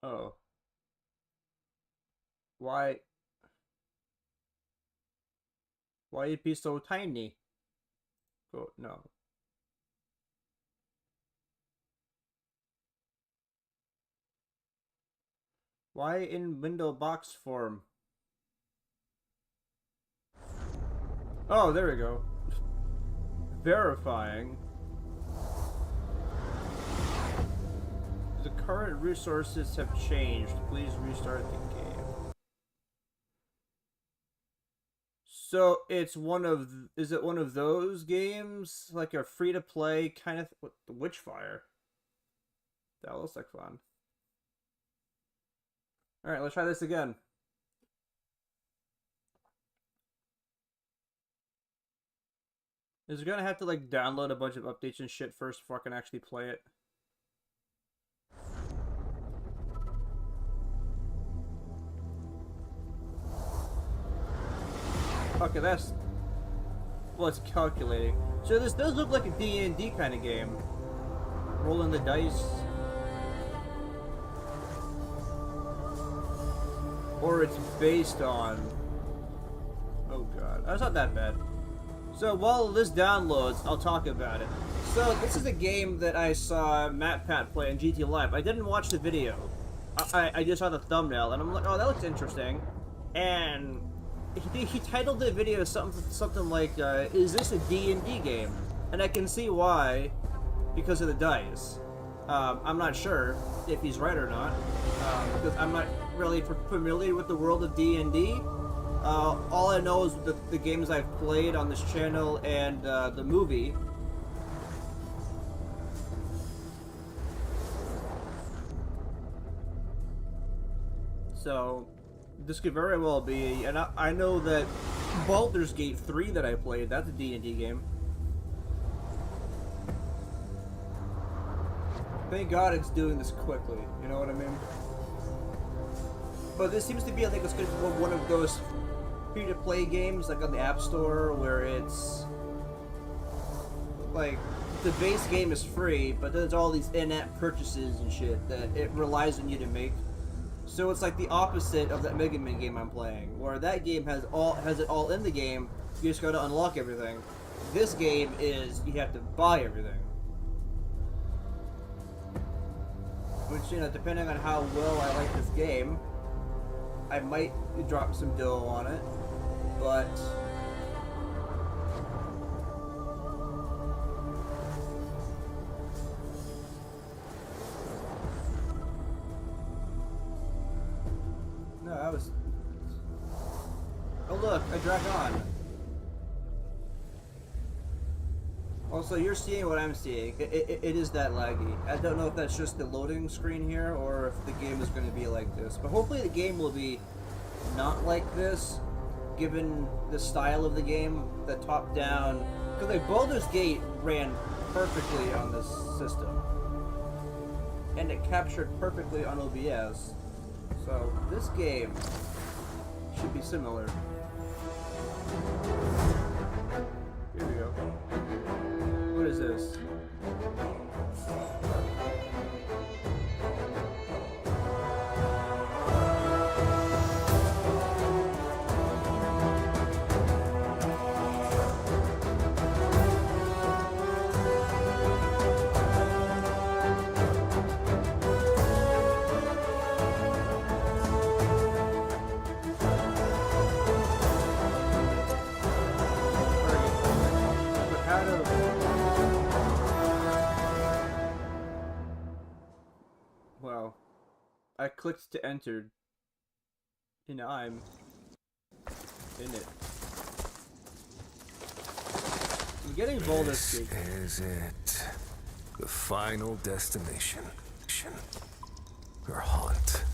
Oh. Why? Why it be so tiny? Oh, no. Why in window box form? Oh, there we go. Verifying. The current resources have changed. Please restart the game. So it's one of, is it one of those games? Like a free to play kind of, what, the Witchfire? That looks like fun. Alright, let's try this again. Is it gonna have to like download a bunch of updates and shit first before I can actually play it? Okay, that's... well, it's calculating. So this does look like a D&D kind of game. Rolling the dice. Or it's based on... oh god, that's not that bad. So while this downloads, I'll talk about it. So this is a game that I saw MatPat play in GT Live. I didn't watch the video. I just saw the thumbnail, and I'm like, oh, that looks interesting. And he titled the video something like, is this a D&D game? And I can see why, because of the dice. I'm not sure if he's right or not, because I'm not really familiar with the world of D&D. All I know is the games I've played on this channel and the movie. So, this could very well be, and I know that Baldur's Gate 3 that I played, that's a D&D game. Thank God it's doing this quickly, you know what I mean? But this seems to be, I think it's going to be one of those free-to-play games, like on the App Store, where it's... like, the base game is free, but there's all these in-app purchases and shit that it relies on you to make. So it's like the opposite of that Mega Man game I'm playing, where that game has it all in the game, you just gotta unlock everything. This game is, you have to buy everything. Which, you know, depending on how well I like this game, I might drop some dough on it, but... no, that was... oh look, a Dragon. Also, you're seeing what I'm seeing. It is that laggy. I don't know if that's just the loading screen here, or if the game is going to be like this. But hopefully the game will be not like this, given the style of the game, the top-down... because like Baldur's Gate ran perfectly on this system. And it captured perfectly on OBS. So, this game should be similar. Here we go. What is this? Well, I clicked to enter, and I'm in it. I'm getting Baldur's Gate. This is it. The final destination. Her haunt.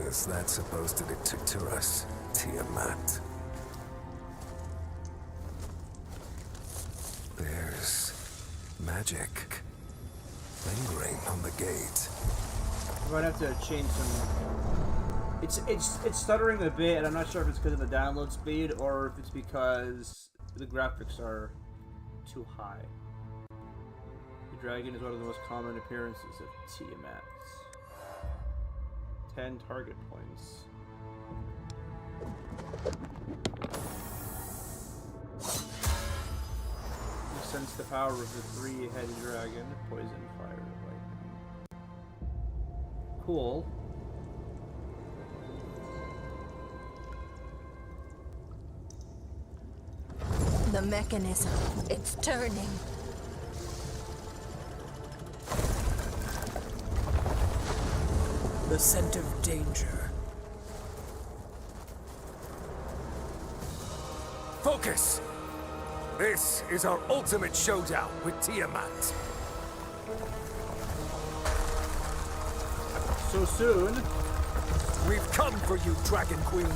Is that supposed to deter us, Tiamat? There's magic lingering on the gate. I might have to change some... It's stuttering a bit, and I'm not sure if it's because of the download speed or if it's because the graphics are too high. dragon is one of the most common appearances of Tiamat. 10 target points. You sense the power of the three-headed dragon, poison, fire, lightning. Cool. The mechanism, it's turning. The scent of danger. Focus! This is our ultimate showdown with Tiamat. So soon. We've come for you, Dragon Queen.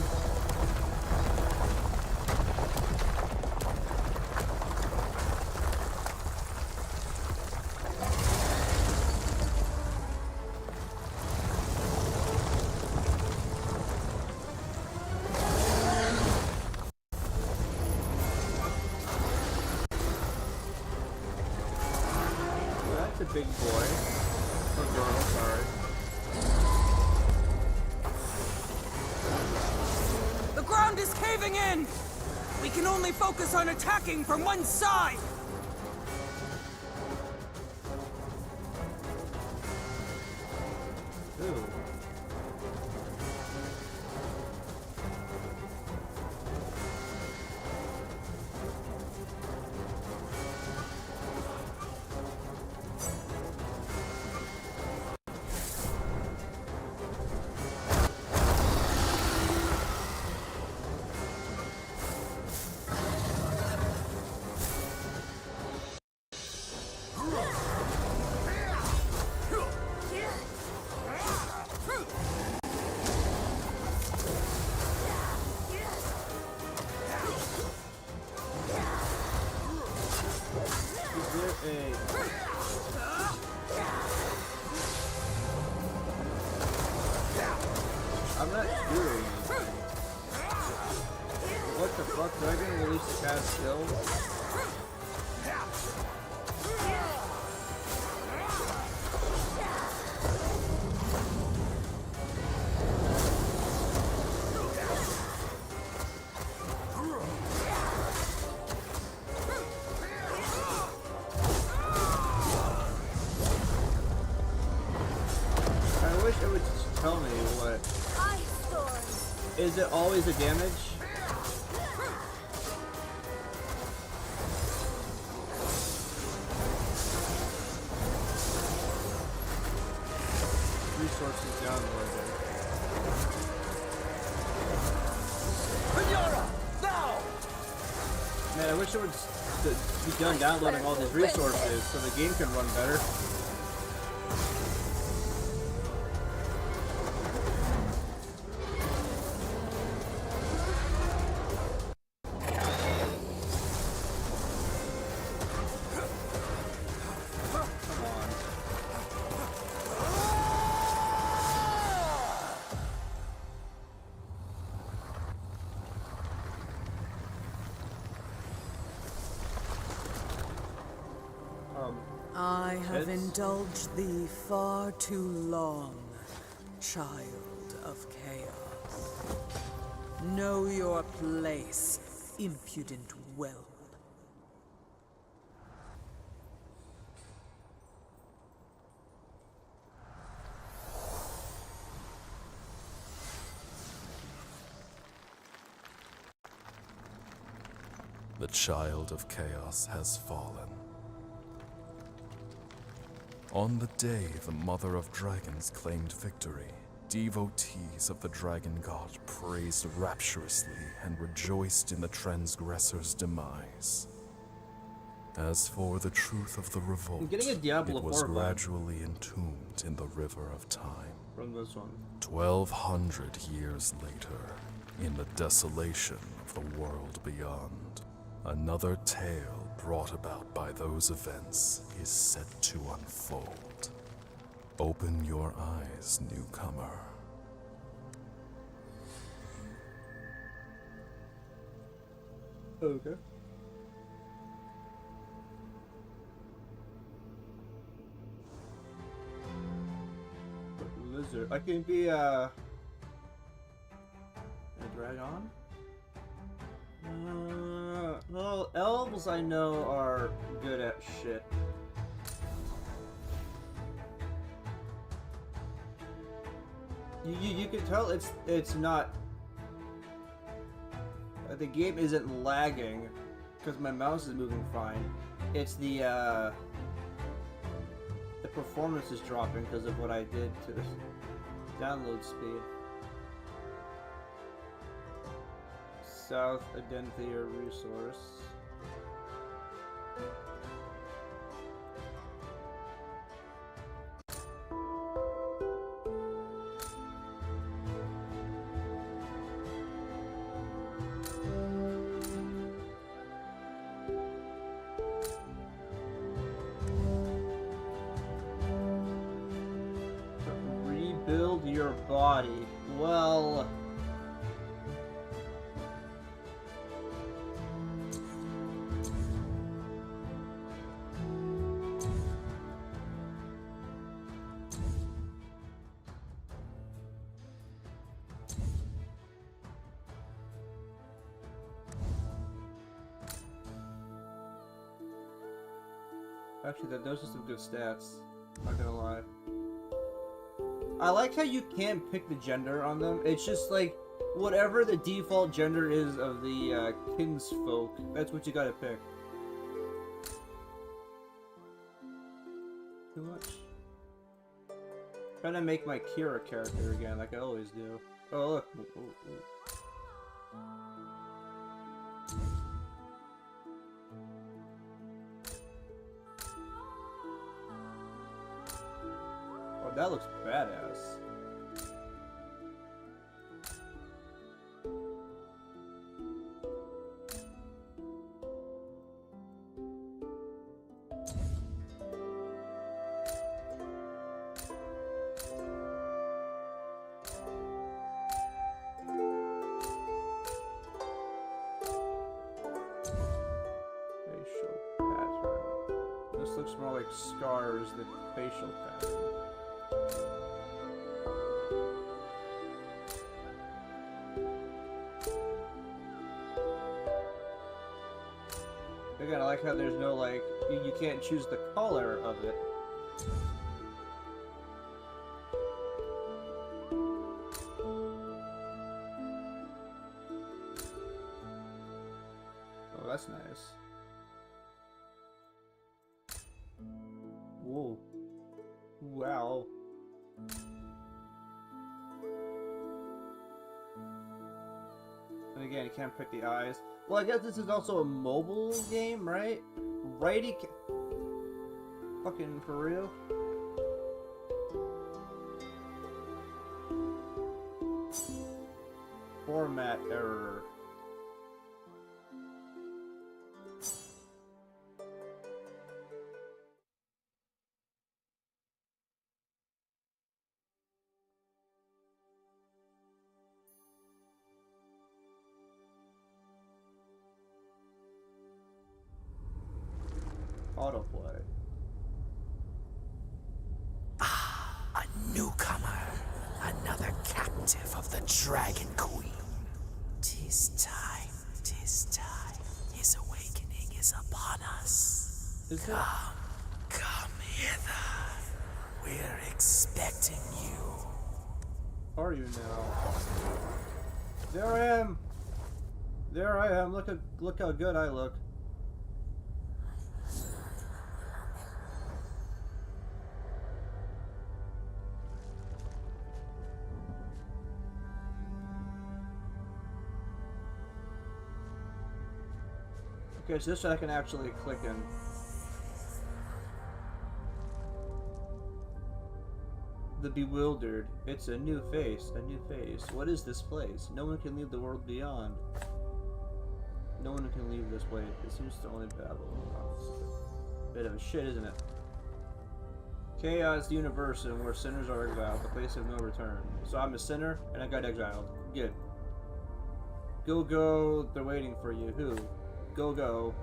That's a big boy. Or girl, sorry. The ground is caving in! We can only focus on attacking from one side! Ooh. I'm not doing anything. What the fuck? Do I get to release the cast skill? I wish it would just tell me what. Is it always a damage? Resources downloaded. Man, I wish it would be done downloading all these resources so the game can run better. I have It's- indulged thee far too long, child of chaos. Know your place, impudent whelp. The child of chaos has fallen. On the day the Mother of Dragons claimed victory, devotees of the Dragon God praised rapturously and rejoiced in the transgressor's demise. As for the truth of the revolt, I'm getting a Diablo it was 4 vibe. gradually entombed in the river of time. From this one. 1200 years later, in the desolation of the world beyond, another tale brought about by those events is set to unfold. Open your eyes, newcomer. Okay. wizard. I can be a dragon? Well, elves I know are good at shit. You can tell it's not. The game isn't lagging because my mouse is moving fine. It's the performance is dropping because of what I did to the download speed. South identity or resource. Rebuild your body. Well, actually, those are some good stats. Not gonna lie. I like how you can't pick the gender on them. It's just like whatever the default gender is of the kinsfolk. That's what you gotta pick. Too much. Trying to make my Kira character again, like I always do. Oh look. Ooh, ooh, ooh. That looks badass. Facial pattern. This looks more like scars than facial pattern. Again, I like how there's no, like, you can't choose the color of it. Oh, that's nice. Whoa. Wow. And again, you can't pick the eyes. Well, I guess this is also a mobile game, right? Righty. Fucking for real? Format error. Autoplay. A newcomer, another captive of the Dragon Queen. 'Tis time, 'tis time. His awakening is upon us. Come hither. We're expecting you. Are you now? There I am. There I am. Look how good I look. Okay, so this I can actually click in. The Bewildered. It's a new face, a new face. What is this place? No one can leave the world beyond. No one can leave this place. It seems to only babble. Oh, it's a bit of a shit, isn't it? Chaos universe and where sinners are exiled, the place of no return. So I'm a sinner and I got exiled. Good. Go, they're waiting for you. Who? Go.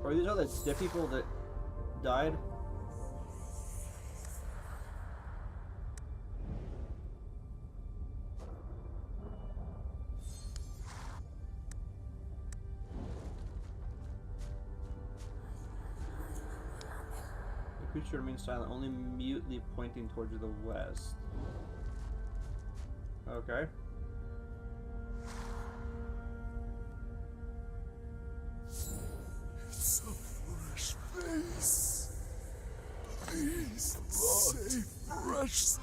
Are these all the dead people that died? creature remains silent, only mutely pointing towards the west. Okay. It's a fresh face. Please, say fresh.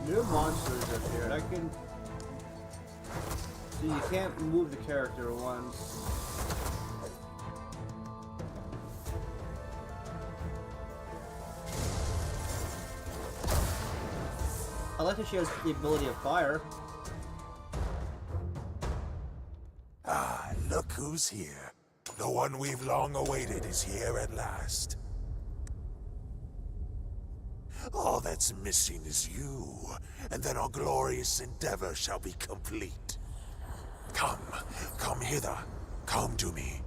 New monsters appeared. I can. So you can't move the character once. I like that she has the ability of fire. Ah, look who's here. The one we've long awaited is here at last. All that's missing is you, and then our glorious endeavor shall be complete. Come hither. Come to me.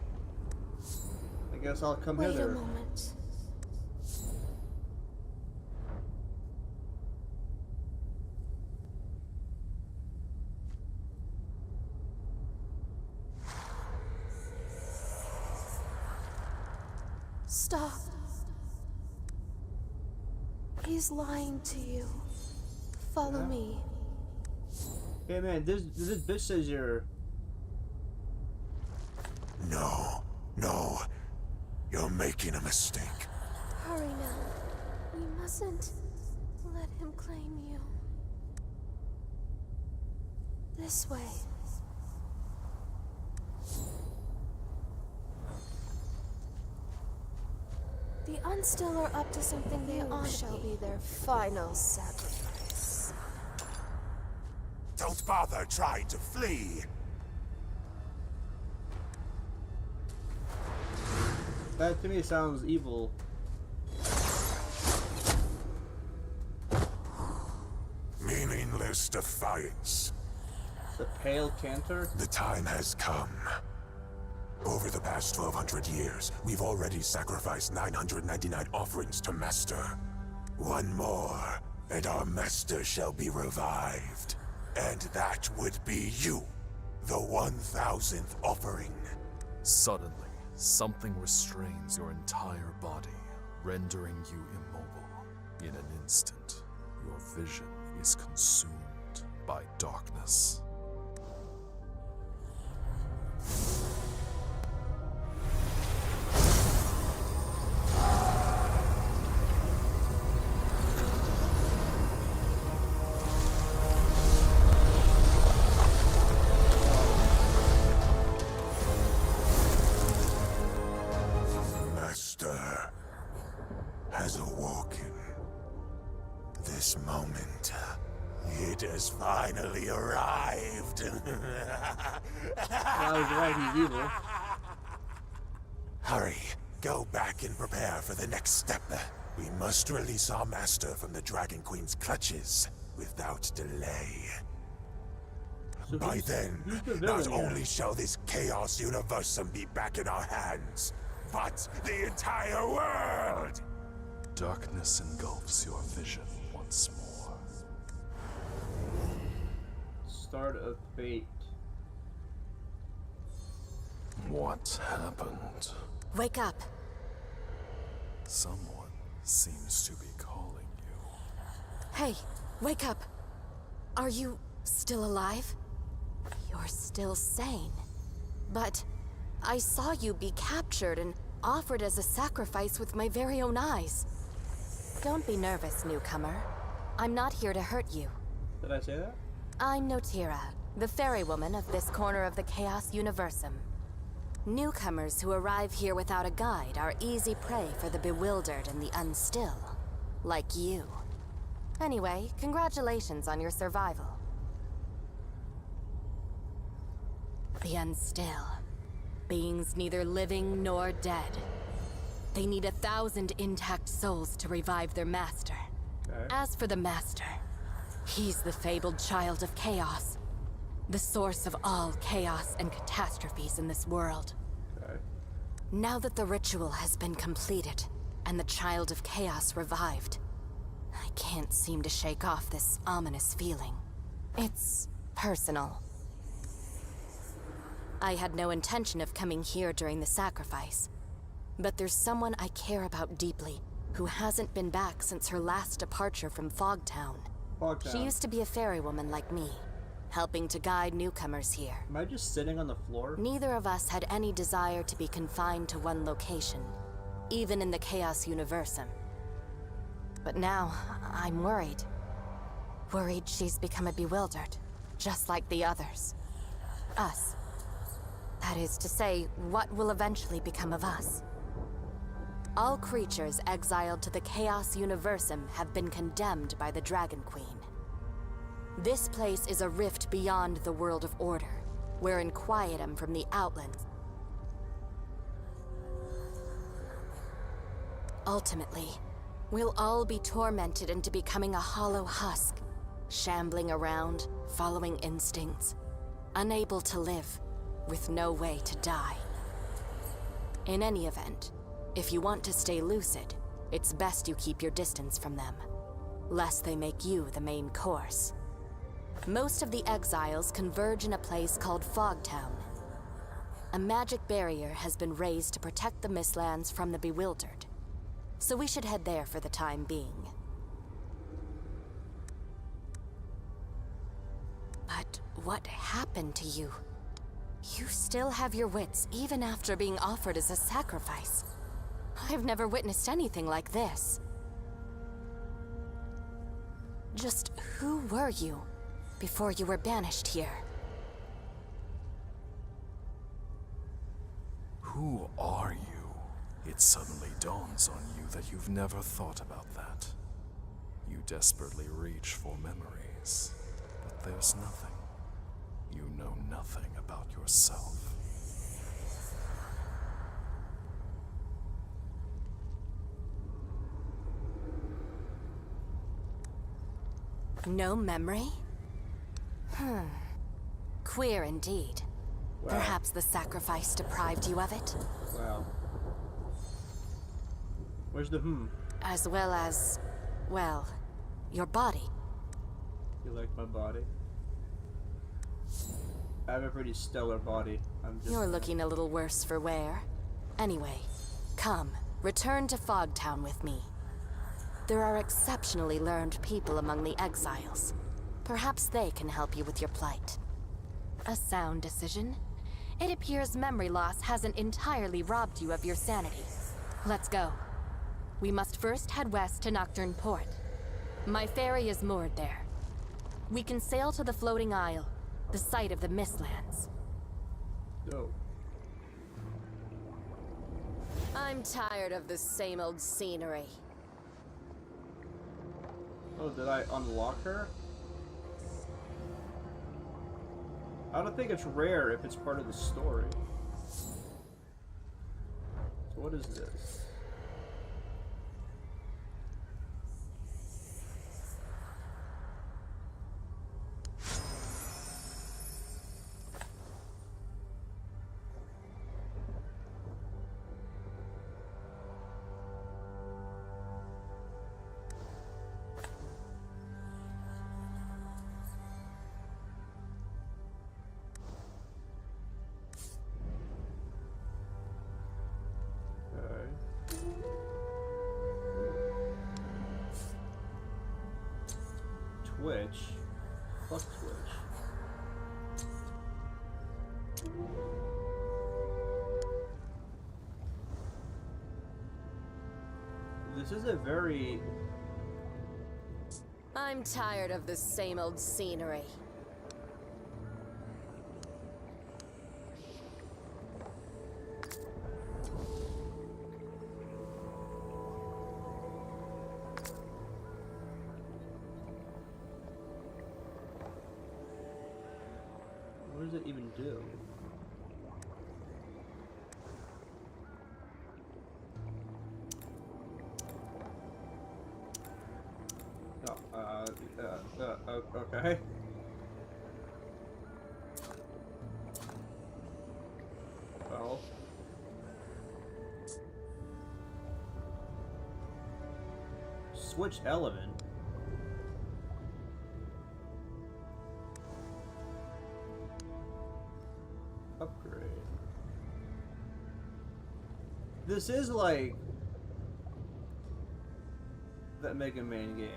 I guess I'll come Wait a hither. moment. Stop. He's lying to you. Follow me. Hey man, this bitch says you're. No. You're making a mistake. Hurry now. We mustn't let him claim you. This way. The Unstill are up to something they shall be their final sacrifice. Don't bother trying to flee. That to me sounds evil. Meaningless defiance. The Pale Cantor? The time has come. Over the past 1200 years, we've already sacrificed 999 offerings to Master. One more, and our Master shall be revived. And that would be you, the 1000th offering. Suddenly, something restrains your entire body, rendering you immobile. In an instant, your vision is consumed by darkness. Master has awoken. This moment, it has finally arrived. I was right, he's evil. Hurry, go back and prepare for the next step. We must release our master from the Dragon Queen's clutches without delay. So By who's then, the villain not here? only shall this Chaos Universum be back in our hands, but the entire world! Darkness engulfs your vision once more. Start of fate. What happened? Wake up. Someone seems to be calling you. Hey, wake up. Are you still alive? You're still sane. But I saw you be captured and offered as a sacrifice with my very own eyes. Don't be nervous, newcomer. I'm not here to hurt you. Did I say that? I'm Notira, the fairy woman of this corner of the Chaos Universum. Newcomers who arrive here without a guide are easy prey for the bewildered and the unstill. Like you. Anyway, congratulations on your survival. The unstill. Beings neither living nor dead. They need 1,000 intact souls to revive their master. Okay. As for the master, He's the fabled child of chaos. The source of all chaos and catastrophes in this world. Okay. Now that the ritual has been completed, and the child of chaos revived, I can't seem to shake off this ominous feeling. It's personal. I had no intention of coming here during the sacrifice, but there's someone I care about deeply who hasn't been back since her last departure from Fogtown. She used to be a fairy woman like me, helping to guide newcomers here. Am I just sitting on the floor? Neither of us had any desire to be confined to one location, even in the Chaos Universum. But now, I'm worried. Worried she's become a bewildered, just like the others. Us. That is to say, what will eventually become of us? All creatures exiled to the Chaos Universum have been condemned by the Dragon Queen. This place is a rift beyond the world of order, where in Quietum from the Outlands. Ultimately, we'll all be tormented into becoming a hollow husk, shambling around, following instincts, unable to live, with no way to die. In any event, if you want to stay lucid, it's best you keep your distance from them, lest they make you the main course. Most of the exiles converge in a place called Fogtown. A magic barrier has been raised to protect the Mistlands from the bewildered, so we should head there for the time being. But what happened to you? You still have your wits even after being offered as a sacrifice. I've never witnessed anything like this. Just who were you before you were banished here? Who are you? It suddenly dawns on you that you've never thought about that. You desperately reach for memories, but there's nothing. You know nothing about yourself. No memory? Queer indeed. Wow. Perhaps the sacrifice deprived you of it? Wow. Where's the As well as, well, your body. You like my body? I have a pretty stellar body. I'm just... You're looking a little worse for wear. Anyway, come, return to Fogtown with me. There are exceptionally learned people among the exiles. Perhaps they can help you with your plight. A sound decision. It appears memory loss hasn't entirely robbed you of your sanity. Let's go. We must first head west to Nocturne Port. My ferry is moored there. We can sail to the Floating Isle, the site of the Mistlands. Oh. I'm tired of the same old scenery. Oh, did I unlock her? I don't think it's rare if it's part of the story. So what is this? Twitch. Fuck Twitch. This is a very... I'm tired of the same old scenery. What does it even do? Okay. Well. Switch element. Upgrade. This is like that Mega Man game.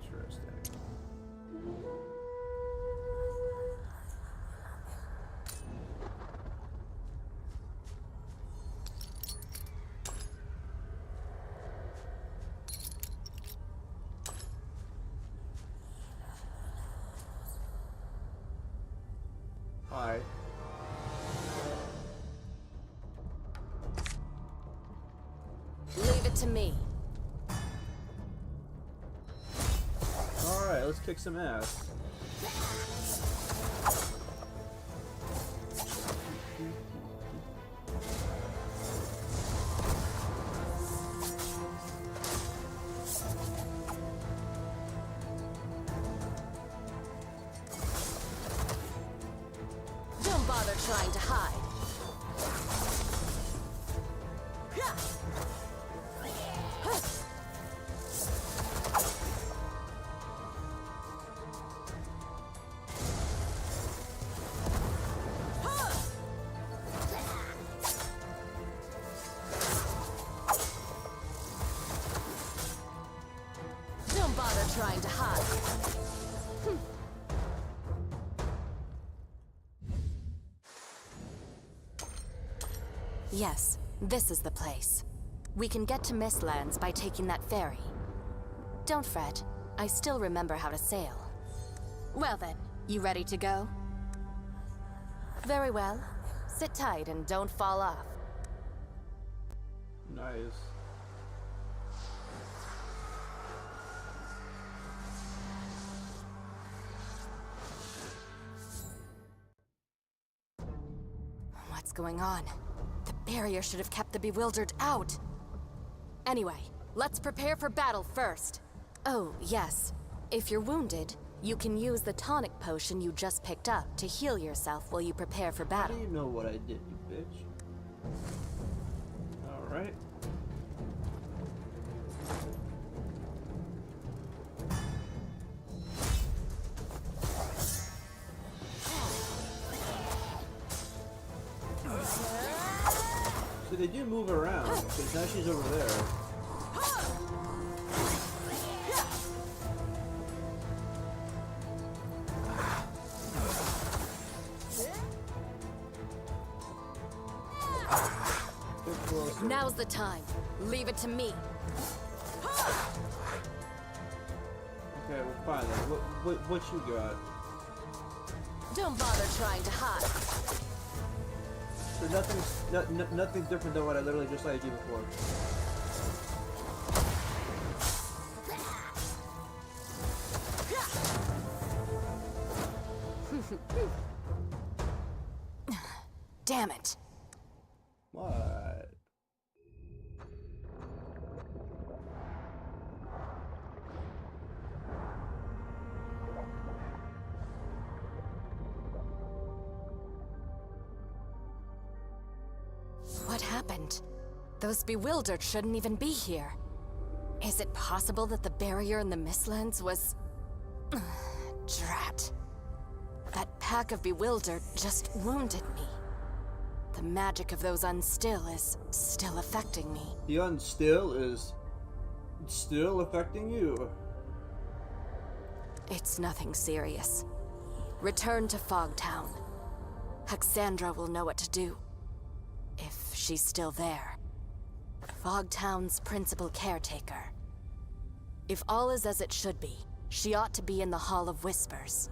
Interesting. Hi. Leave it to me. Alright, let's kick some ass. Don't bother trying to hide. Don't bother trying to hide. Yes, this is the place. We can get to Mistlands by taking that ferry. Don't fret, I still remember how to sail. Well then, you ready to go? Very well. Sit tight and don't fall off. Nice. What's going on? The barrier should have kept the bewildered out. Anyway, let's prepare for battle first. Oh, yes. If you're wounded, you can use the tonic potion you just picked up to heal yourself while you prepare for How battle. do you know what I did, you bitch? Alright. So they do move around, because now she's over there. Get closer. Now's the time. Leave it to me. Okay, well fine then. What you got? Don't bother trying to hide. So nothing different than what I literally just let you do before. Damn it. What? What happened? Those bewildered shouldn't even be here. Is it possible that the barrier in the Mistlands was... Drat. That pack of bewildered just wounded me. The magic of those unstill is still affecting me. The unstill is still affecting you. It's nothing serious. Return to Fogtown. Hexandra will know what to do. If she's still there. Fogtown's principal caretaker. If all is as it should be, she ought to be in the Hall of Whispers.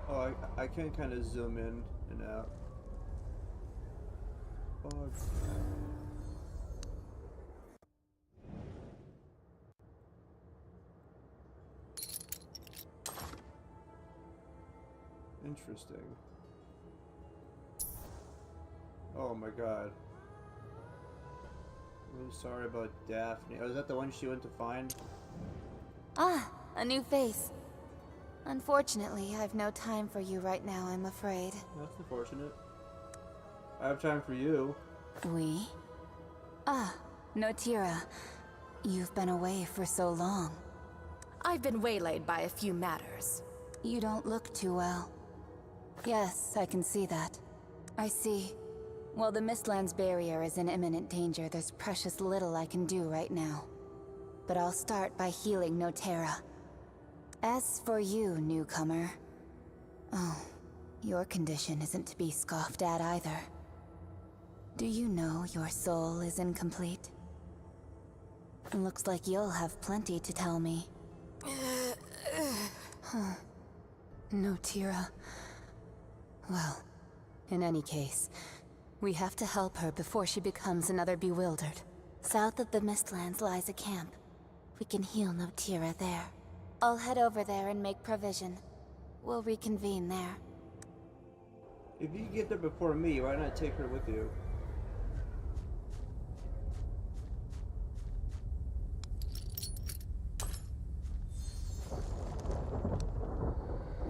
Oh, I can kind of zoom in and out. Oh, Interesting. Oh my god. Really sorry about Daphne. Oh, is that the one she went to find? Ah, a new face. Unfortunately, I've no time for you right now, I'm afraid. That's unfortunate. I have time for you. We? Ah, Notira. You've been away for so long. I've been waylaid by a few matters. You don't look too well. Yes, I can see that. I see. While the Mistlands barrier is in imminent danger, there's precious little I can do right now. But I'll start by healing Notera. As for you, newcomer... Oh, your condition isn't to be scoffed at either. Do you know your soul is incomplete? Looks like you'll have plenty to tell me. Huh. Notira. Well, in any case, we have to help her before she becomes another Bewildered. South of the Mistlands lies a camp. We can heal Notira there. I'll head over there and make provision. We'll reconvene there. If you get there before me, why not take her with you?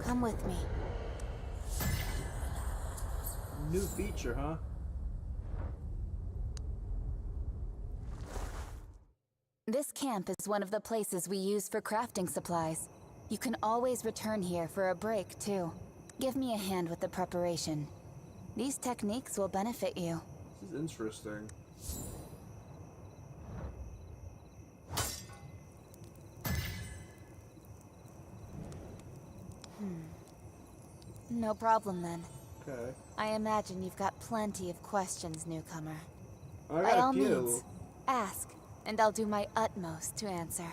Come with me. New feature, huh? This camp is one of the places we use for crafting supplies. You can always return here for a break, too. Give me a hand with the preparation. These techniques will benefit you. This is interesting. No problem, then. Okay. I imagine you've got plenty of questions, newcomer. I By got all a few. means, ask, and I'll do my utmost to answer.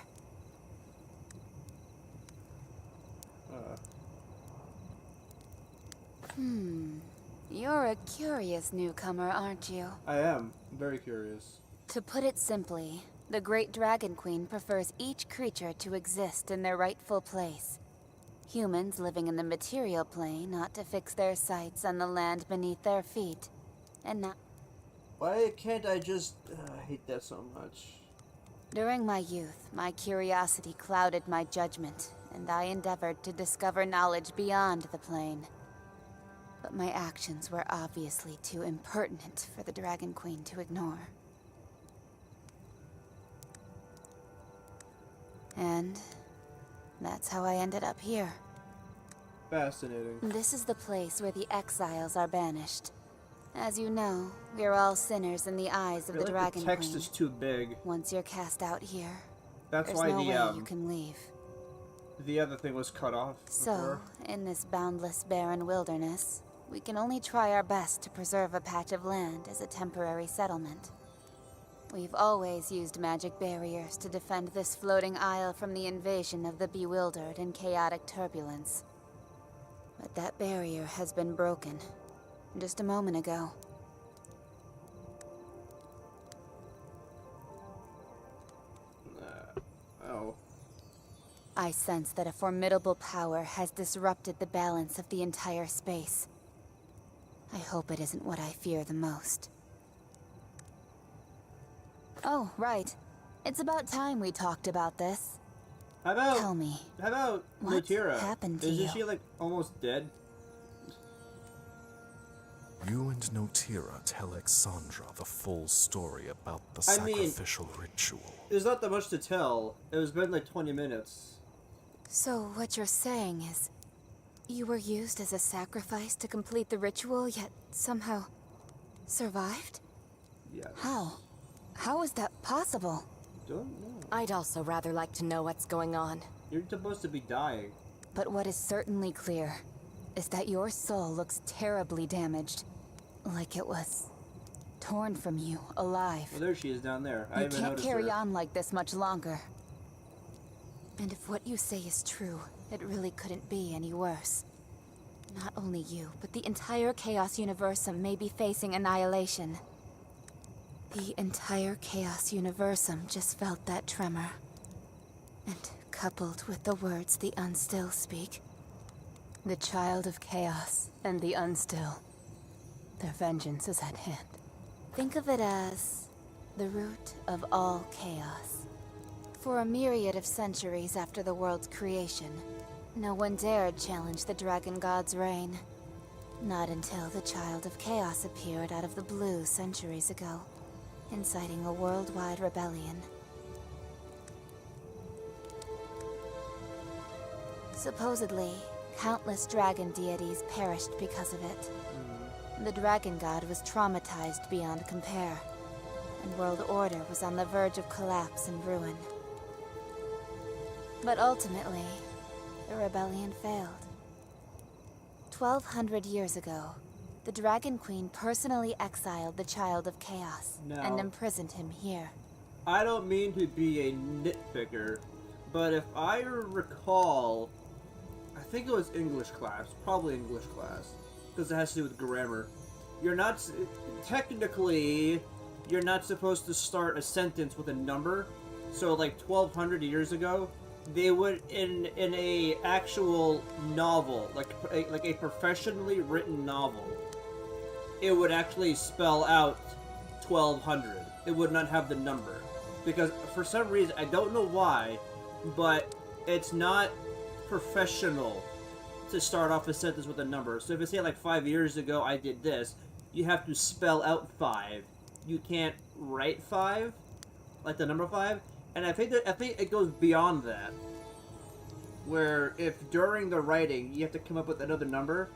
You're a curious newcomer, aren't you? I am. I'm very curious. To put it simply, the Great Dragon Queen prefers each creature to exist in their rightful place. Humans living in the material plane ought to fix their sights on the land beneath their feet, and not... Why can't I just... I hate that so much. During my youth, my curiosity clouded my judgment, and I endeavored to discover knowledge beyond the plane. But my actions were obviously too impertinent for the Dragon Queen to ignore. And that's how I ended up here. Fascinating. This is the place where the exiles are banished. As you know, we're all sinners in the eyes of I the feel like Dragon the text Queen. is too big. Once you're cast out here, That's there's why no way the you can leave. the other thing was cut off. So, before. in this boundless, barren wilderness, we can only try our best to preserve a patch of land as a temporary settlement. We've always used magic barriers to defend this floating isle from the invasion of the bewildered and chaotic turbulence. But that barrier has been broken, just a moment ago. Oh. I sense that a formidable power has disrupted the balance of the entire space. I hope it isn't what I fear the most. Oh, right. It's about time we talked about this. How about... Tell me, How about what Notira? happened to Isn't you? she like almost dead? You and Notira tell Exandra the full story about the I mean- sacrificial ritual. There's not that much to tell. It was been like 20 minutes. So what you're saying is, you were used as a sacrifice to complete the ritual, yet somehow survived? Yes. How? How is that possible? Don't know. I'd also rather like to know what's going on. You're supposed to be dying. But what is certainly clear is that your soul looks terribly damaged. Like it was torn from you, alive. Well, there she is down there. I You haven't can't noticed carry her. on like this much longer. And if what you say is true, it really couldn't be any worse. Not only you, but the entire Chaos Universum may be facing annihilation. The entire Chaos Universum just felt that tremor. And coupled with the words the Unstill speak, The Child of Chaos and the Unstill. Their vengeance is at hand. Think of it as the root of all chaos. For a myriad of centuries after the world's creation, no one dared challenge the Dragon God's reign. Not until the Child of Chaos appeared out of the blue centuries ago, inciting a worldwide rebellion. Supposedly, countless dragon deities perished because of it. The Dragon God was traumatized beyond compare, and world order was on the verge of collapse and ruin. But ultimately, the rebellion failed. 1,200 years ago, the Dragon Queen personally exiled the Child of Chaos and imprisoned him here. I don't mean to be a nitpicker, but if I recall, I think it was English class, probably English class, because it has to do with grammar. You're not, technically, you're not supposed to start a sentence with a number. So like 1,200 years ago, they would, in a actual novel, like a professionally written novel, it would actually spell out 1,200. It would not have the number. Because for some reason, I don't know why, but it's not professional to start off a sentence with a number. So if I say like 5 years ago I did this, you have to spell out 5. You can't write 5, like the number 5. And I think it goes beyond that, where if during the writing you have to come up with another number,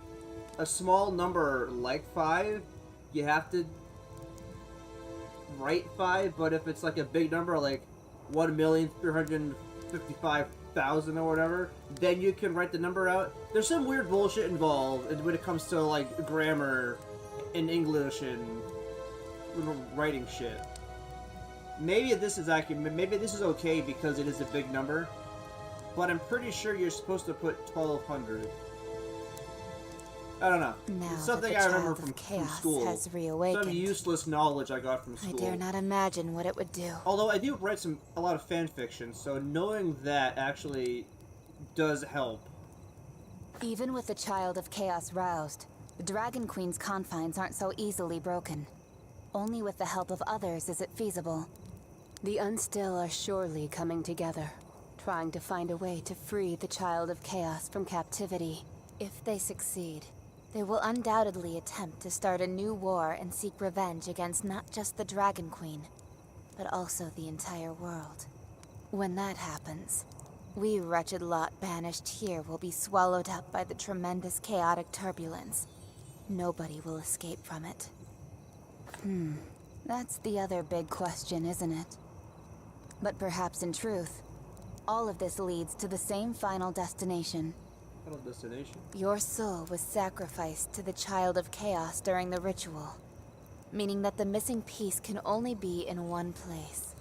a small number like 5, you have to write 5. But if it's like a big number like 1,355,000 or whatever, then you can write the number out. There's some weird bullshit involved when it comes to like grammar in English and writing shit. Maybe this is okay because it is a big number, but I'm pretty sure you're supposed to put 1,200. I don't know. Now It's something that the I remember Child of from Chaos school. has reawakened, Some useless knowledge I got from I school. dare not imagine what it would do. Although I do write a lot of fan fiction, so knowing that actually does help. Even with the Child of Chaos roused, the Dragon Queen's confines aren't so easily broken. Only with the help of others is it feasible. The Unstill are surely coming together, trying to find a way to free the Child of Chaos from captivity. If they succeed, they will undoubtedly attempt to start a new war and seek revenge against not just the Dragon Queen, but also the entire world. When that happens, we wretched lot banished here will be swallowed up by the tremendous chaotic turbulence. Nobody will escape from it. That's the other big question, isn't it? But perhaps in truth, all of this leads to the same final destination. Final destination? Your soul was sacrificed to the Child of Chaos during the ritual, meaning that the missing piece can only be in one place.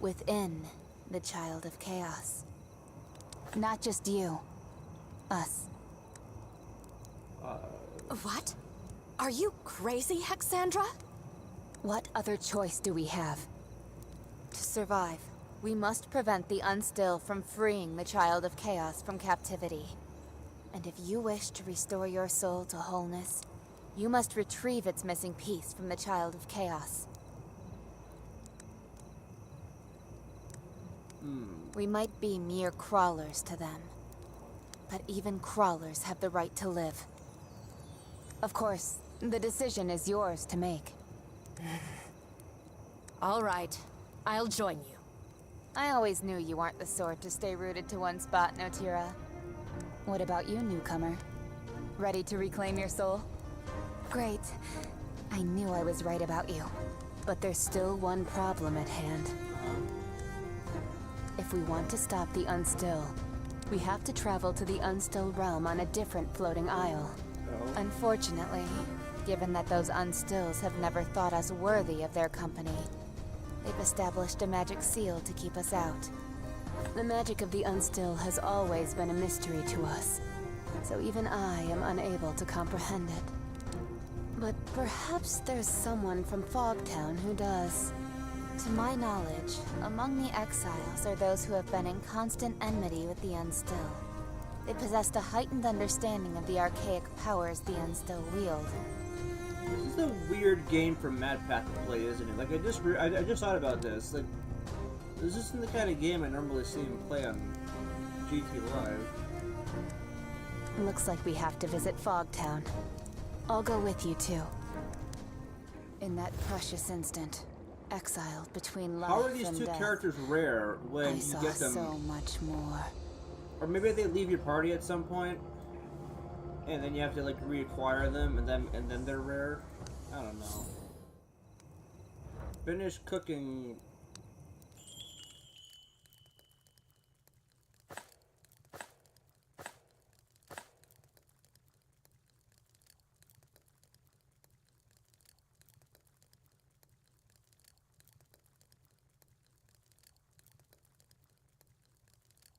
Within the Child of Chaos. Not just you. Us. What? Are you crazy, Hexandra? What other choice do we have? To survive, we must prevent the Unstill from freeing the Child of Chaos from captivity. And if you wish to restore your soul to wholeness, you must retrieve its missing piece from the Child of Chaos. We might be mere crawlers to them, but even crawlers have the right to live. Of course, the decision is yours to make. All right, I'll join you. I always knew you weren't the sort to stay rooted to one spot, Notira. What about you, newcomer? Ready to reclaim your soul? Great. I knew I was right about you. But there's still one problem at hand. If we want to stop the Unstill, we have to travel to the Unstill realm on a different floating isle. Unfortunately, given that those Unstills have never thought us worthy of their company, they've established a magic seal to keep us out. The magic of the Unstill has always been a mystery to us, so even I am unable to comprehend it. But perhaps there's someone from Fogtown who does. To my knowledge, among the exiles are those who have been in constant enmity with the Unstill. They possessed a heightened understanding of the archaic powers the Unstill wield. This is a weird game for Mad Path to play, isn't it? Like, I just thought about this. Like, this isn't the kind of game I normally see him play on GT Live. Looks like we have to visit Fogtown. I'll go with you too. In that precious instant, exiled between life and How are these two death, characters rare when I you saw get them? so much more. Or maybe they leave your party at some point, and then you have to like reacquire them, and then they're rare. I don't know. Finish cooking.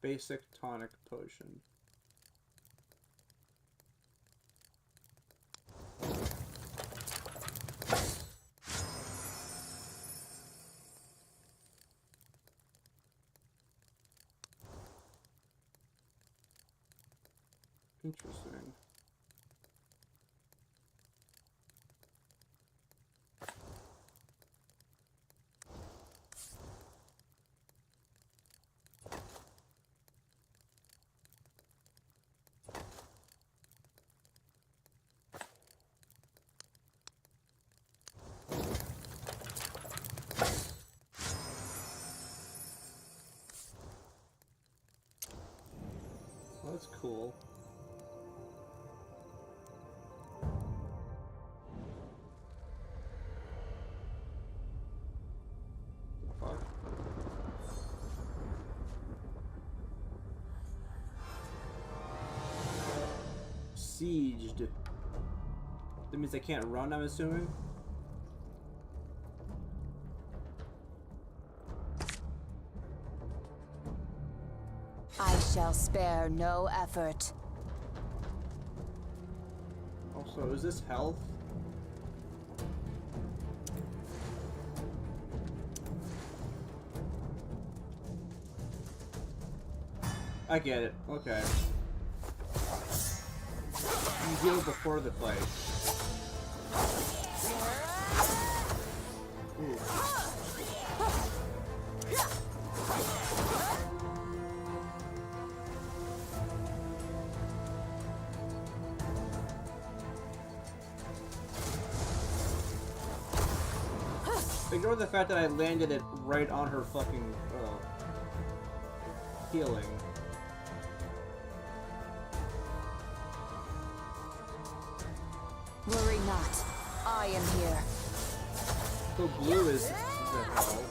Basic tonic potion. Interesting. Well, that's cool. Fuck. Sieged. That means I can't run, I'm assuming? I shall spare no effort. Also, is this health? I get it. Okay. You heal before the fight. Ooh. Ignore the fact that I landed it right on her fucking healing. Worry not. I am here. So blue is the hell.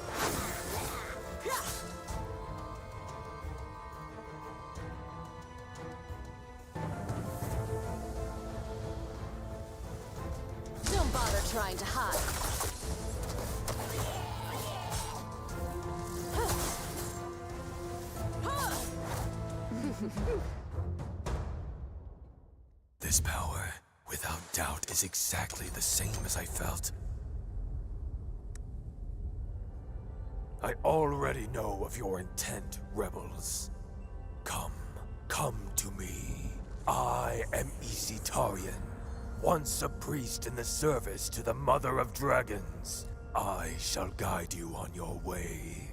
Don't bother trying to hide. This power, without doubt, is exactly the same as I felt. I already know of your intent, rebels. Come to me. I am Isitarian, once a priest in the service to the Mother of Dragons. I shall guide you on your way.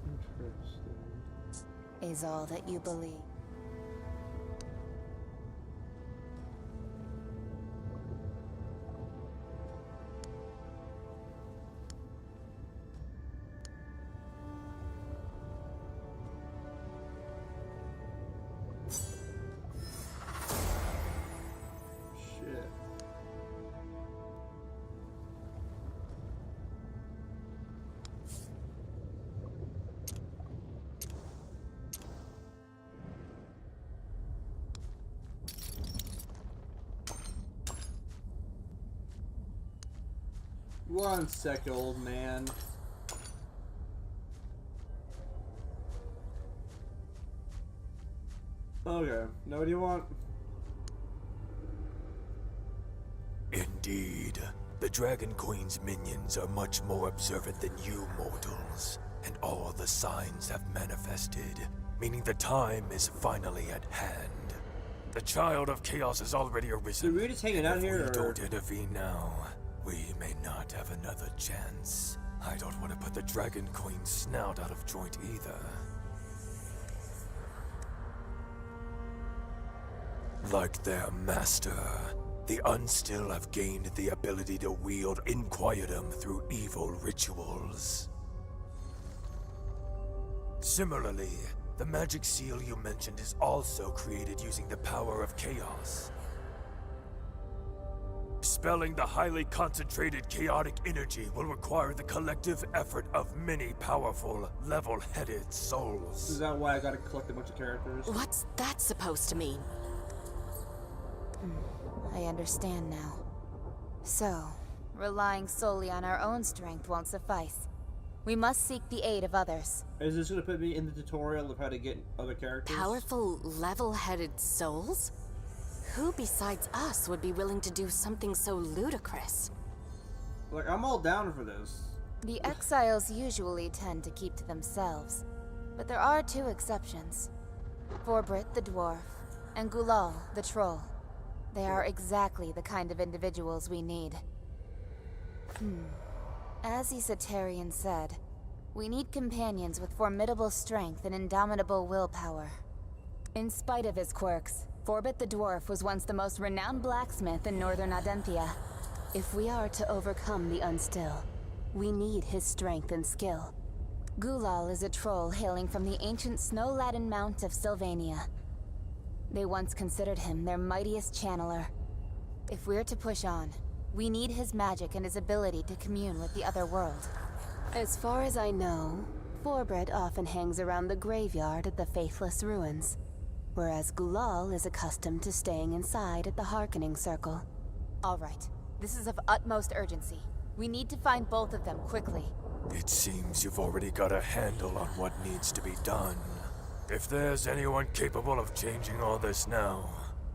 Interesting. Is all that you believe. Shit. One sec, old man. Okay, now what do you want? In Indeed. The Dragon Queen's minions are much more observant than you mortals, and all the signs have manifested, meaning the time is finally at hand. The Child of Chaos has already arisen. So we're just hanging out here, If we or... don't intervene now, we may not have another chance. I don't want to put the Dragon Queen's snout out of joint either. Like their master, the Unstill have gained the ability to wield Inquietum through evil rituals. Similarly, the magic seal you mentioned is also created using the power of chaos. Spelling the highly concentrated chaotic energy will require the collective effort of many powerful, level-headed souls. Is that why I gotta collect a bunch of characters? What's that supposed to mean? I understand now. So, relying solely on our own strength won't suffice. We must seek the aid of others. Is this gonna put me in the tutorial of how to get other characters? Powerful, level-headed souls? Who besides us would be willing to do something so ludicrous? Like, I'm all down for this. The exiles usually tend to keep to themselves, but there are two exceptions. Forbrit the dwarf, and Gulal the troll. They are exactly the kind of individuals we need. As Esoterian said, we need companions with formidable strength and indomitable willpower. In spite of his quirks, Forbit the dwarf was once the most renowned blacksmith in northern Adenthia. If we are to overcome the Unstill, we need his strength and skill. Gulal is a troll hailing from the ancient snow-laden mount of Sylvania. They once considered him their mightiest channeler. If we're to push on, we need his magic and his ability to commune with the other world. As far as I know, Forbrit often hangs around the graveyard at the Faithless Ruins, whereas Gulal is accustomed to staying inside at the Hearkening Circle. All right, this is of utmost urgency. We need to find both of them quickly. It seems you've already got a handle on what needs to be done. If there's anyone capable of changing all this now,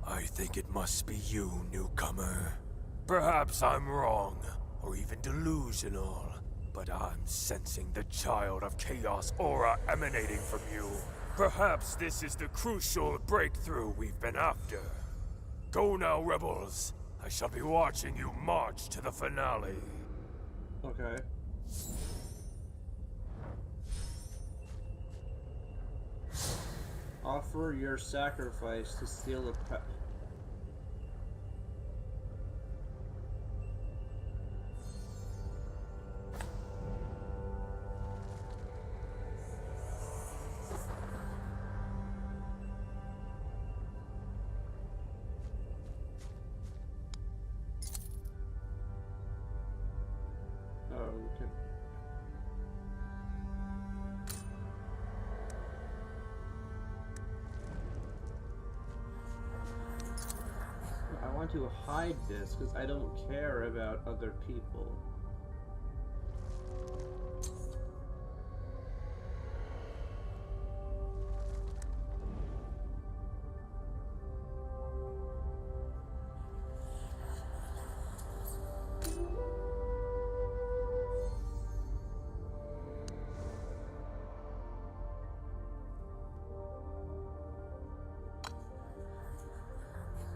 I think it must be you, newcomer. Perhaps I'm wrong, or even delusional, but I'm sensing the Child of Chaos aura emanating from you. Perhaps this is the crucial breakthrough we've been after. Go now, rebels. I shall be watching you march to the finale. Okay. Offer your sacrifice to steal the pet. Okay. I want to hide this because I don't care about other people.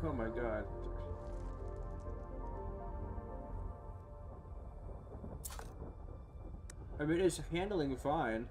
Oh my god. I mean, it's handling fine.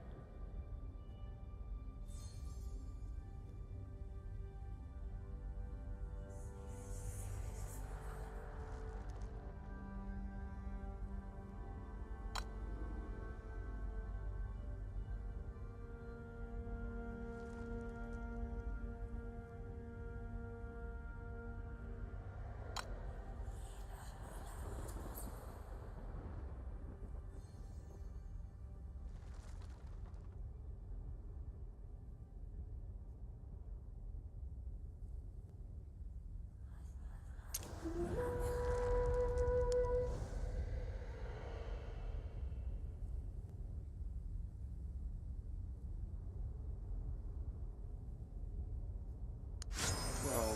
Well,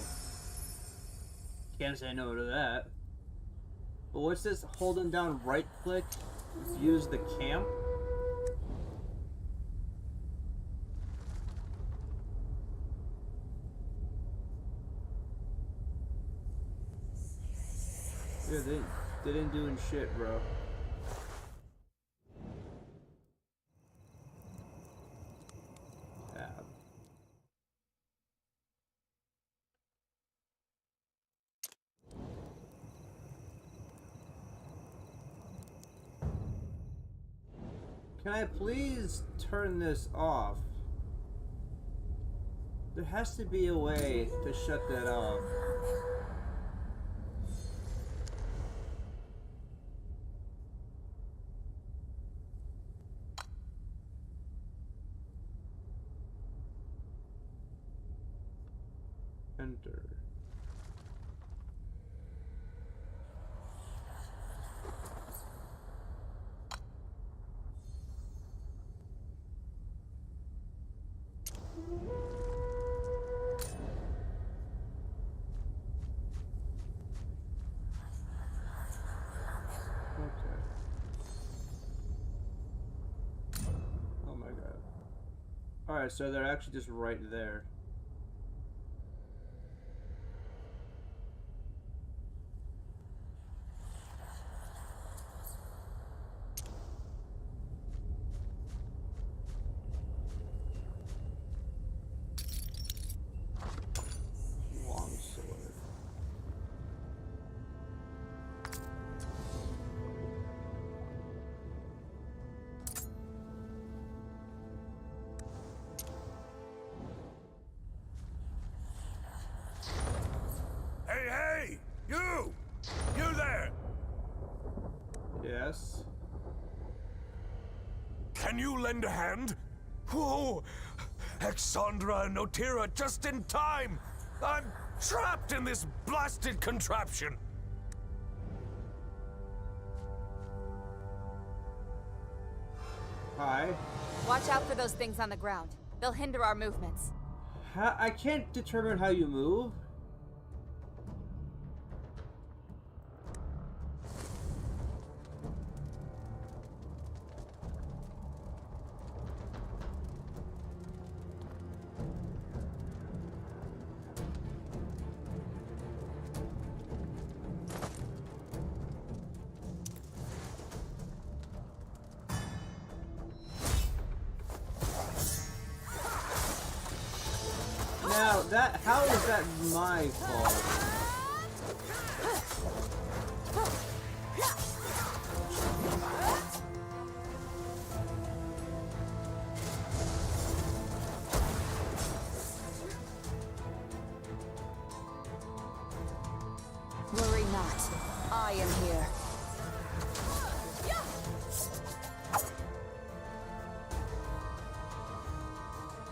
can't say no to that. But what's this? Holding down right click, views the camp. Yeah, they didn't doing shit, bro. Tab. Can I please turn this off? There has to be a way to shut that off. Enter. Okay. Oh my god. Alright, so they're actually just right there. Longsword. Hey, hey! You! You there! Yes. Can you lend a hand? Whoa! Exandra and Notira just in time! I'm trapped in this blasted contraption! Hi. Watch out for those things on the ground. They'll hinder our movements. I can't determine how you move. Now how is that my fault? Worry not. I am here.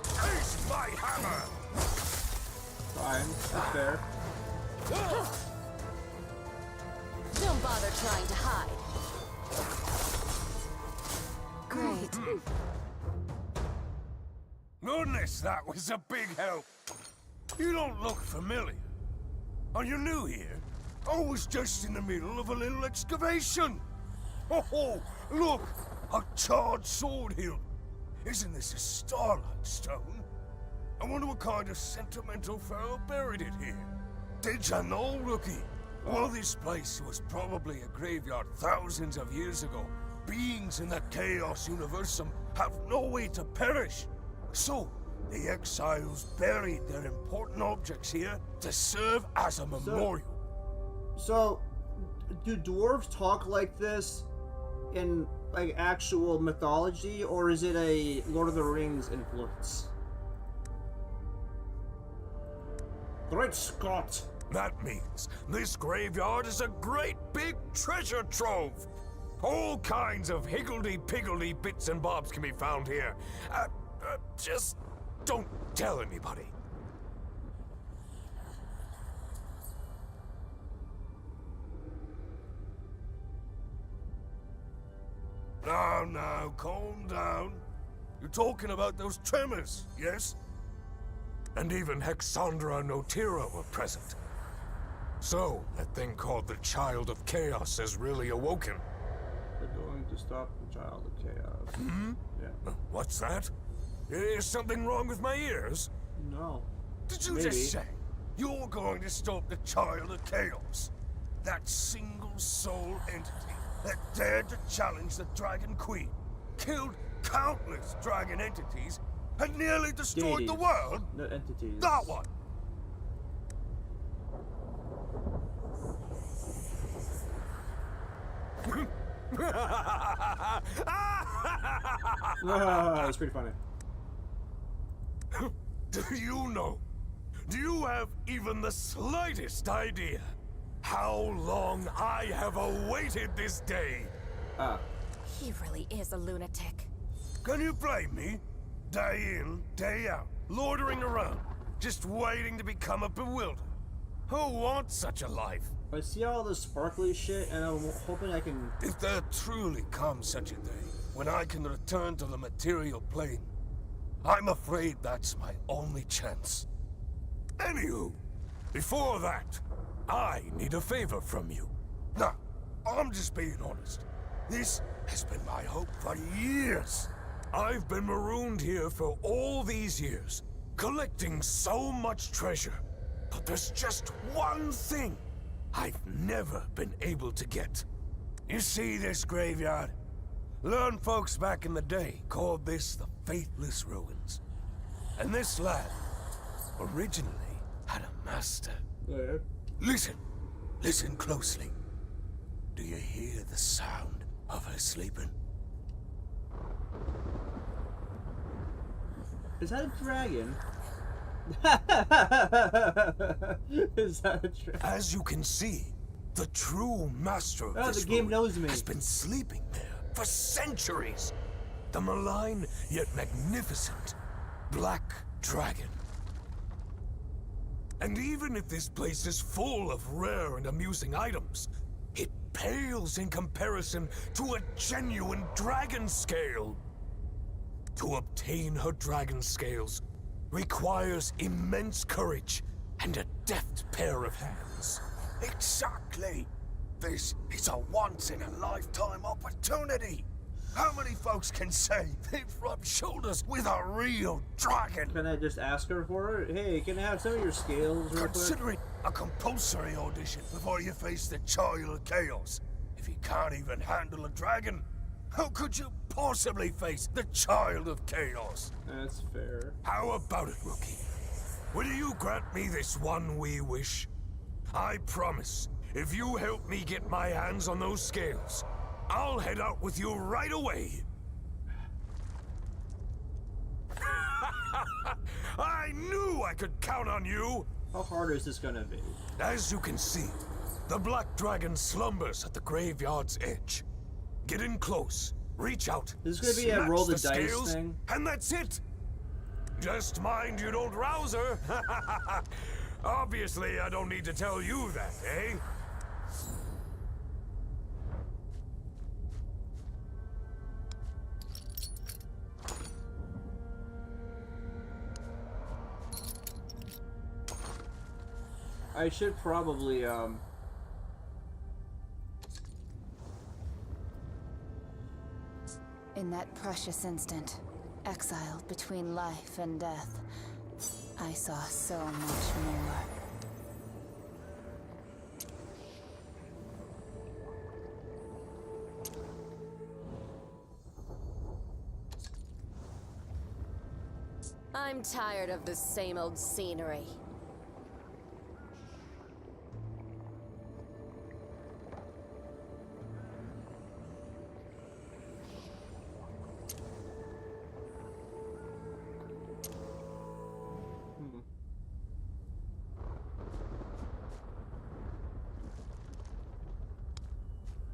Face my hammer! Fine, that's fair. Don't bother trying to hide. Great. Goodness, that was a big help. You don't look familiar. Are you new here? I was just in the middle of a little excavation. Oh, look! A charred sword hilt. Isn't this a starlight stone? I wonder what kind of sentimental fellow buried it here. Did you know, rookie? Well, this place was probably a graveyard thousands of years ago. Beings in the Chaos Universum have no way to perish. So, the exiles buried their important objects here to serve as a memorial. So, do dwarves talk like this in like actual mythology, or is it a Lord of the Rings influence? Great Scott! That means this graveyard is a great big treasure trove. All kinds of higgledy-piggledy bits and bobs can be found here. Just don't tell anybody. Now, calm down. You're talking about those tremors, yes? And even Hexandra and Notira were present. So, that thing called the Child of Chaos has really awoken. They're going to stop the Child of Chaos. Hmm? Yeah. What's that? Is something wrong with my ears? No. Did you Maybe. just say you're going to stop the Child of Chaos? That single soul entity that dared to challenge the Dragon Queen, killed countless dragon entities, and nearly destroyed the Deities, world? not entities. That one! That's pretty funny. Do you know? Do you have even the slightest idea how long I have awaited this day? Ah. He really is a lunatic. Can you blame me? Day in, day out, loitering around, just waiting to become a bewildered. Who wants such a life? I see all this sparkly shit, and I'm hoping I can... If there truly comes such a day, when I can return to the material plane, I'm afraid that's my only chance. Anywho, before that, I need a favor from you. Now, I'm just being honest. This has been my hope for years. I've been marooned here for all these years, collecting so much treasure. But there's just one thing I've never been able to get. You see this graveyard? Learned folks back in the day called this the Faithless Ruins. And this lad originally had a master. Yeah. Listen. Listen closely. Do you hear the sound of her sleeping? Is that a dragon? Is that a dragon? As you can see, the true master of Oh, this the game ruin knows me. has been sleeping there for centuries. The malign yet magnificent Black Dragon. And even if this place is full of rare and amusing items, it pales in comparison to a genuine dragon scale. To obtain her dragon scales requires immense courage and a deft pair of hands. Exactly. This is a once-in-a-lifetime opportunity. How many folks can say they've rubbed shoulders with a real dragon? Can I just ask her for it? Hey, can I have some of your scales real quick? Consider it a compulsory audition before you face the Child of Chaos. If you can't even handle a dragon, how could you possibly face the Child of Chaos? That's fair. How about it, rookie? Will you grant me this one wee wish? I promise, if you help me get my hands on those scales, I'll head out with you right away. I knew I could count on you! How hard is this gonna be? As you can see, the Black Dragon slumbers at the graveyard's edge. Get in close, reach out, Is this gonna be a snatch roll the the dice scales, thing? and that's it! Just mind you don't rouse her! Obviously, I don't need to tell you that, eh? I should probably, In that precious instant, exiled between life and death, I saw so much more. I'm tired of the same old scenery.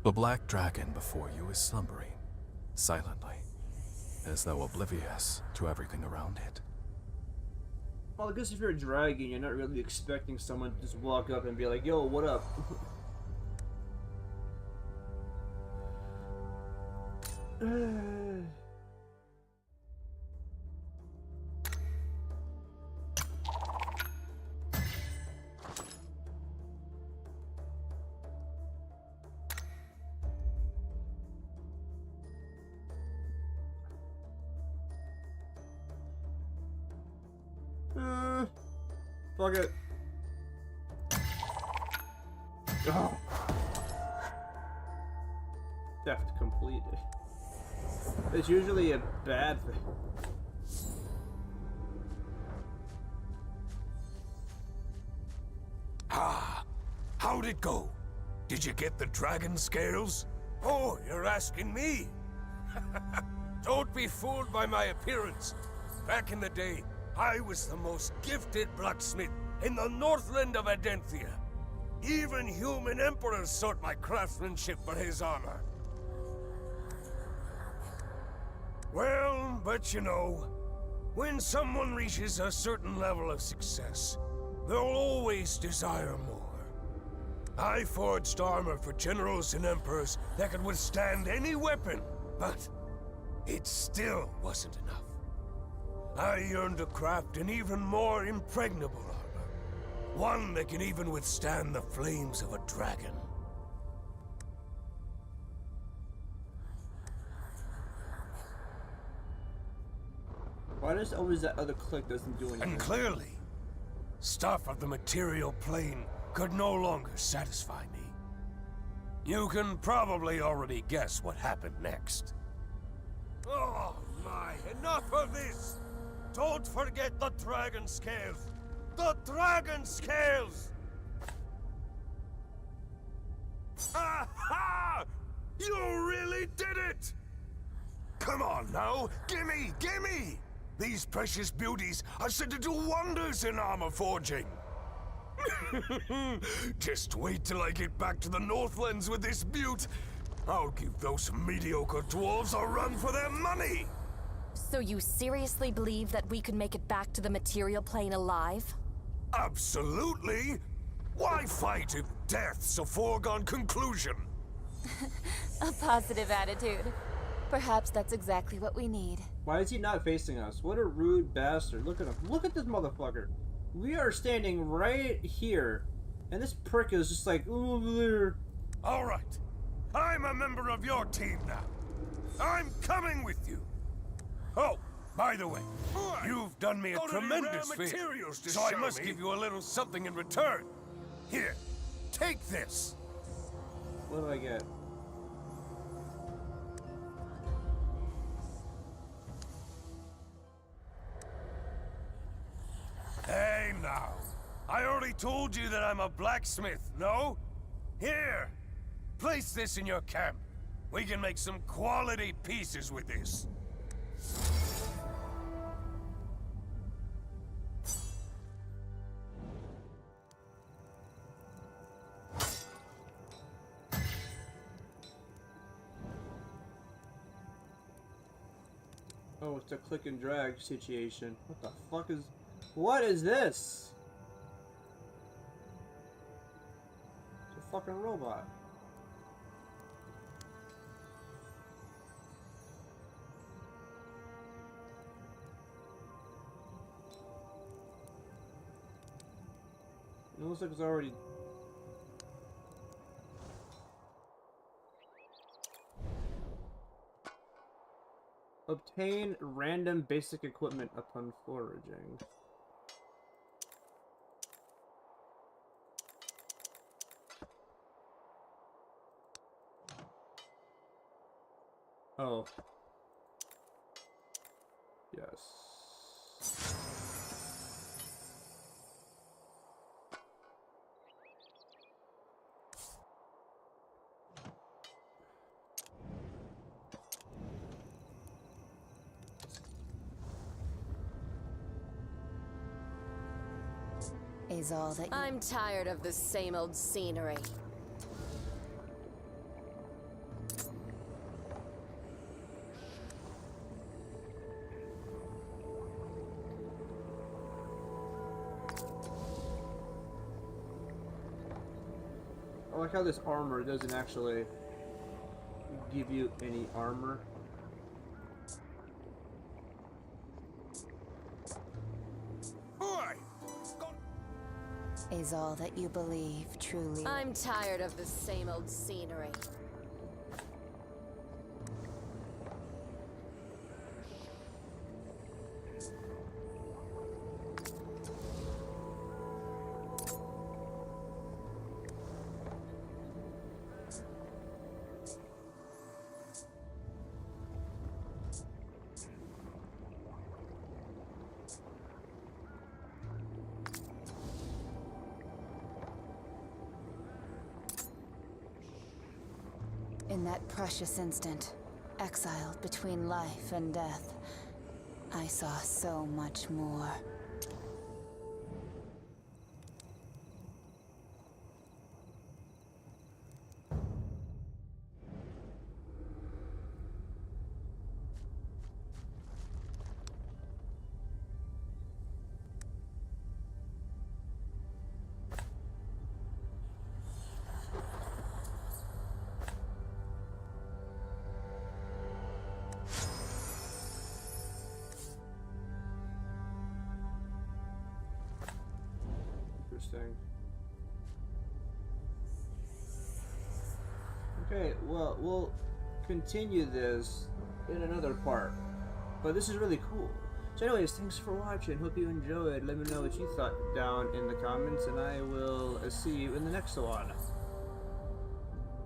The black dragon before you is slumbering, silently, as though oblivious to everything around it. well, I guess if you're a dragon, you're not really expecting someone to just walk up and be like, yo, what up? Fuck it. Oh. Theft completed. It's usually a bad thing. How'd it go? Did you get the dragon scales? Oh, you're asking me? Don't be fooled by my appearance. Back in the day, I was the most gifted blacksmith in the Northland of Adenthia. Even human emperors sought my craftsmanship for his armor. Well, but you know, when someone reaches a certain level of success, they'll always desire more. I forged armor for generals and emperors that could withstand any weapon, but it still wasn't enough. I yearned to craft an even more impregnable armor, one that can even withstand the flames of a dragon. Why does always that other click doesn't do anything? And clearly, stuff of the material plane could no longer satisfy me. You can probably already guess what happened next. Oh my, enough of this! Don't forget the dragon scales! The dragon scales! Ha ha! You really did it! Come on now, gimme, gimme! These precious beauties are said to do wonders in armor forging. Just wait till I get back to the Northlands with this butte. I'll give those mediocre dwarves a run for their money. So you seriously believe that we could make it back to the material plane alive? Absolutely. Why fight if death's a foregone conclusion? A positive attitude. Perhaps that's exactly what we need. Why is he not facing us? What a rude bastard. Look at him. Look at this motherfucker. We are standing right here, and this prick is just like, ooh, over there. All right. I'm a member of your team now. I'm coming with you. Oh, by the way, you've done me a tremendous favor, so I must give you a little something in return. Here, take this. What do I get? Hey now, I already told you that I'm a blacksmith, no? Here, place this in your camp. We can make some quality pieces with this. Oh, it's a click and drag situation. What the fuck is... What is this? It's a fucking robot. It looks like it's already... Obtain random basic equipment upon foraging. Oh. Yes. Is all that I'm tired of the same old scenery. I like how this armor doesn't actually give you any armor. Is all that you believe truly? I'm tired of the same old scenery. that precious instant, exiled between life and death, I saw so much more. Interesting. Okay, well, we'll continue this in another part. But this is really cool. So anyways, thanks for watching. Hope you enjoyed. Let me know what you thought down in the comments, and I will see you in the next one.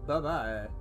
Bye-bye.